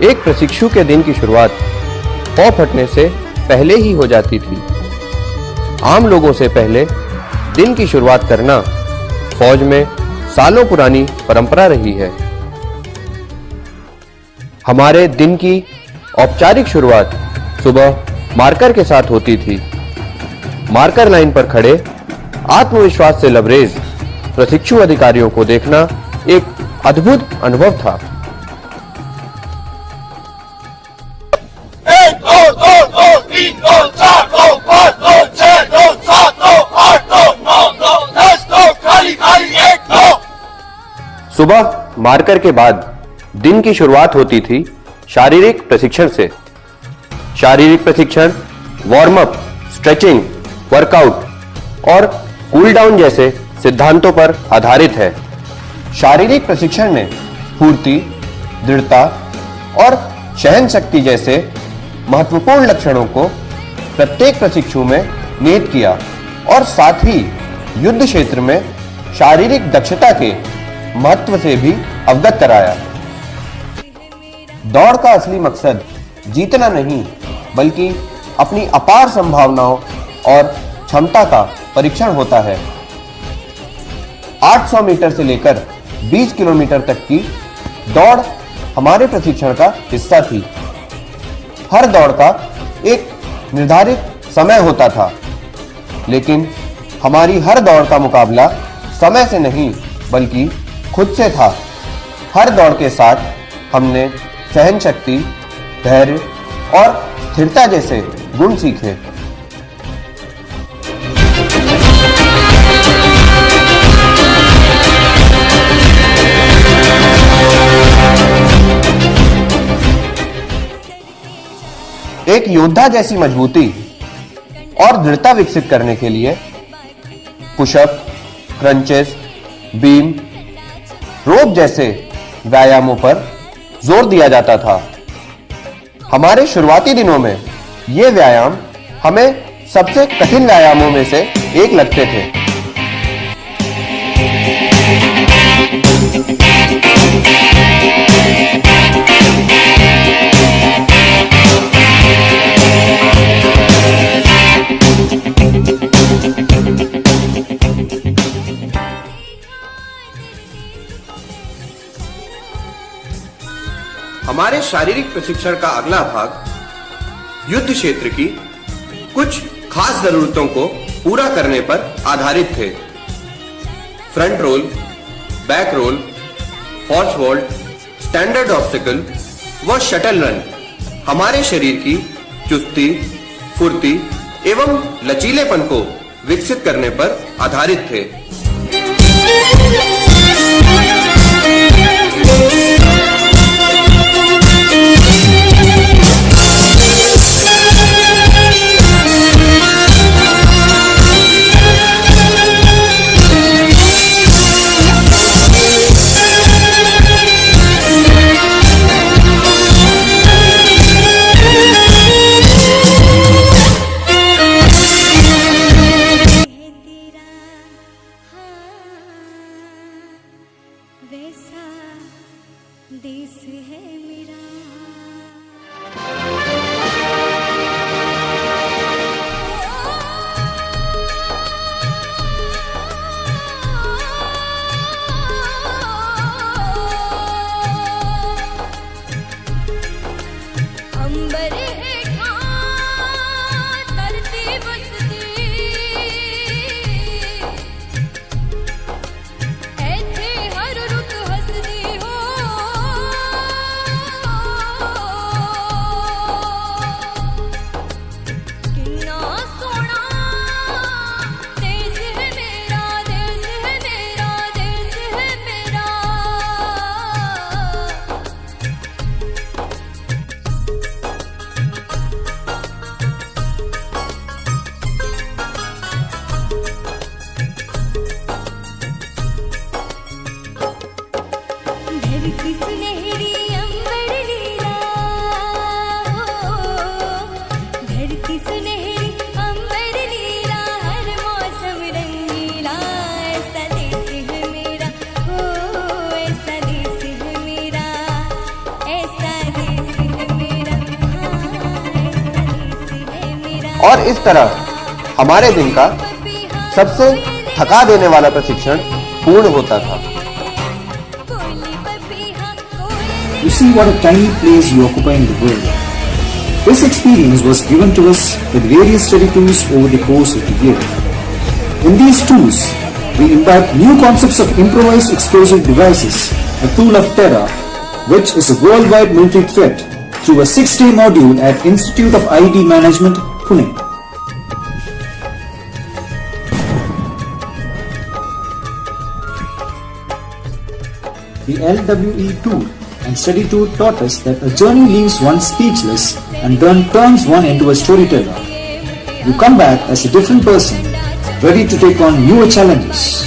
एक प्रशिक्षु के दिन की शुरुआत पौ फटने से पहले ही हो जाती थी। आम लोगों से पहले दिन की शुरुआत करना फौज में सालों पुरानी परंपरा रही है। हमारे दिन की औपचारिक शुरुआत सुबह मार्कर के साथ होती थी। मार्कर लाइन पर खड़े आत्मविश्वास से लबरेज प्रशिक्षु अधिकारियों को देखना एक अद्भुत अनुभव था। 1 2 2 2 3 2 4 2 5 2 6 2 7 2 8 2 9 2 10 2 खाली खाली 1 2। सुबह मार्कर के बाद दिन की शुरुआत होती थी शारीरिक प्रशिक्षण से। शारीरिक प्रशिक्षण वार्म अप, स्ट्रेचिंग, वर्कआउट और कूल डाउन जैसे सिद्धांतों पर आधारित है। शारीरिक प्रशिक्षण ने फुर्ती, दृढ़ता और सहन शक्ति जैसे महत्वपूर्ण लक्षणों को प्रत्येक प्रशिक्षु में निहित किया और साथ ही युद्ध क्षेत्र में शारीरिक दक्षता के महत्व से भी अवगत कराया। दौड़ का असली मकसद जीतना नहीं, बल्कि अपनी अपार संभावनाओं और क्षमता का परीक्षण होता है। 800 मीटर से लेकर 20 किलोमीटर तक की दौड़ हमारे प्रशिक्षण का हिस्सा थी। हर दौड़ का एक निर्धारित समय होता था, लेकिन हमारी हर दौड़ का मुकाबला समय से नहीं बल्कि खुद से था। हर दौड़ के साथ हमने सहन शक्ति, धैर्य और स्थिरता जैसे गुण सीखे। एक योद्धा जैसी मजबूती और दृढ़ता विकसित करने के लिए पुशअप, क्रंचेस, बीम, रोप जैसे व्यायामों पर जोर दिया जाता था। हमारे शुरुआती दिनों में ये व्यायाम हमें सबसे कठिन व्यायामों में से एक लगते थे। हमारे शारीरिक प्रशिक्षण का अगला भाग युद्ध क्षेत्र की कुछ खास जरूरतों को पूरा करने पर आधारित थे। Front roll, back roll, horse vault, standard obstacle व शटल रन हमारे शरीर की चुस्ती, फुर्ती एवं लचीलेपन को विकसित करने पर आधारित थे। वैसा देश है मेरा। अंबर हेठा धरती बसदी ऐथे हर रुत हसदी हो। किन्ना सोना देश है मेरा, देश है मेरा, देश है मेरा। और इस तरह हमारे दिन का सबसे थका देने वाला प्रशिक्षण पूर्ण होता था। You see what a tiny place you occupy in the world. This experience was given to us with various study tools over the course of the year. In these tools, we imbibe new concepts of improvised explosive devices, a tool of terror, which is a worldwide military threat, through a 6-day module at Institute of IT Management, Pune. The LWE tool and study tour taught us that a journey leaves one speechless and then turns one into a storyteller. You come back as a different person, ready to take on newer challenges.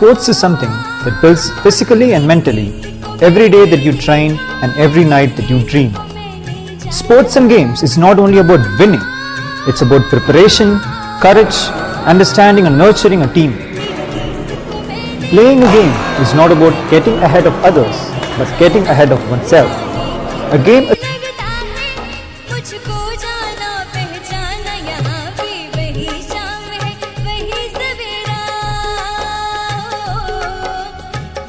Sports is something that builds physically and mentally every day that you train and every night that you dream. Sports and games is not only about winning, it's about preparation, courage, understanding and nurturing a team. Playing a game is not about getting ahead of others, but getting ahead of oneself. A game लगता है मुझको जाना पहचाना यहाँ भी वही शाम है वही सवेरा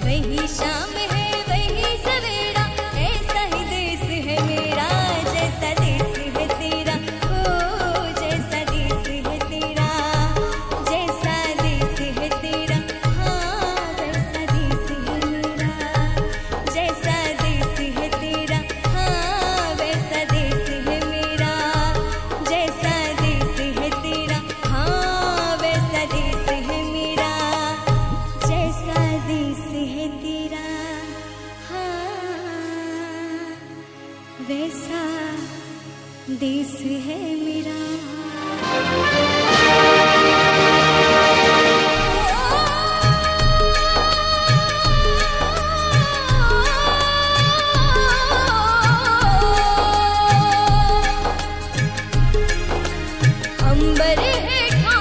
वही शाम है वही सवेरा ऐसा ही देश है मेरा जैसा देश है तेरा ओ जैसा देश है तेरा जैसा देश है तेरा हाँ वैसा देश है मेरा जैसा देश है तेरा हाँ वैसा देश है मेरा जैसा देश है तेरा हाँ वैसा देश है मेरा जैसा देश है तेरा हाँ वैसा देश है मेरा अंबर हेठा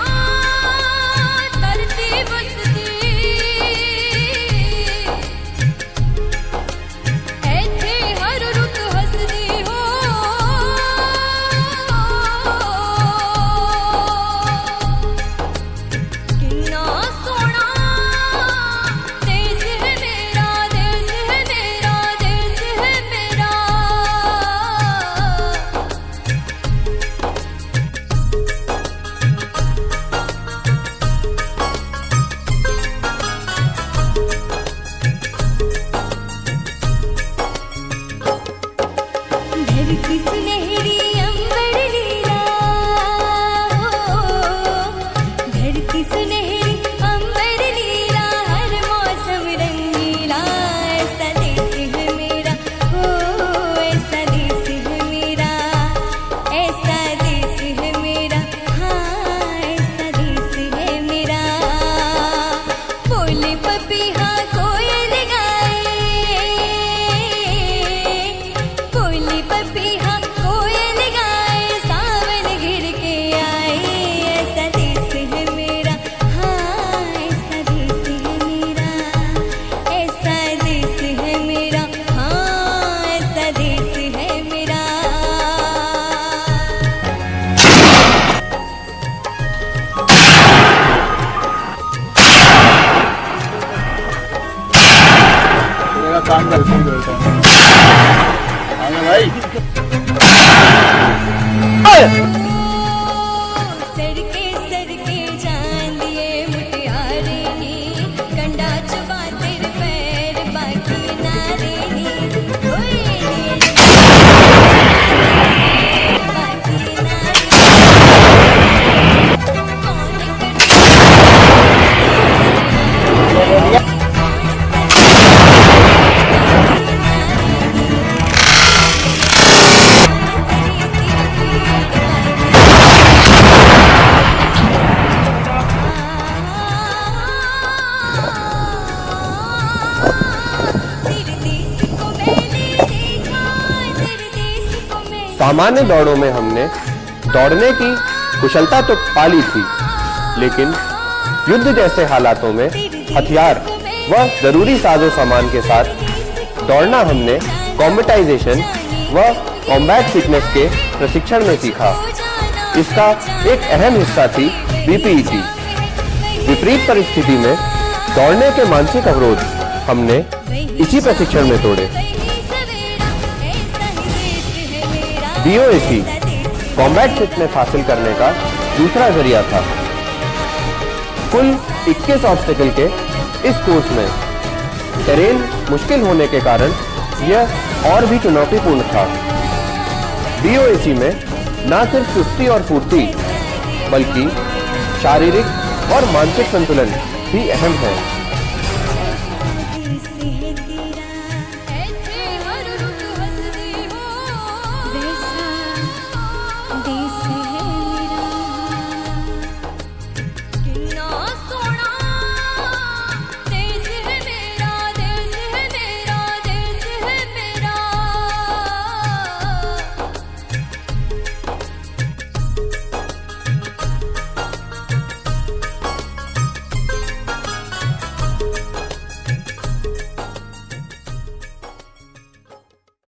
धरती बसती ऐथे हर रुत हसदी हो सामान्य दौड़ों में हमने दौड़ने की कुशलता तो पा ली थी, लेकिन युद्ध जैसे हालातों में हथियार व जरूरी साजो सामान के साथ दौड़ना हमने कॉम्बेटाइजेशन व कॉम्बैट फिटनेस के प्रशिक्षण में सीखा। इसका एक अहम हिस्सा थी बीपीईटी। विपरीत परिस्थिति में दौड़ने के मानसिक अवरोध हमने इसी प्रशिक्षण में तोड़े। बीओएसी कॉम्बैट फिटनेस हासिल करने का दूसरा जरिया था। कुल 21 ऑब्स्टिकल के इस कोर्स में टेरेन मुश्किल होने के कारण यह और भी चुनौतीपूर्ण था। बीओएसी में न सिर्फ चुस्ती और फुर्ती बल्कि शारीरिक और मानसिक संतुलन भी अहम है।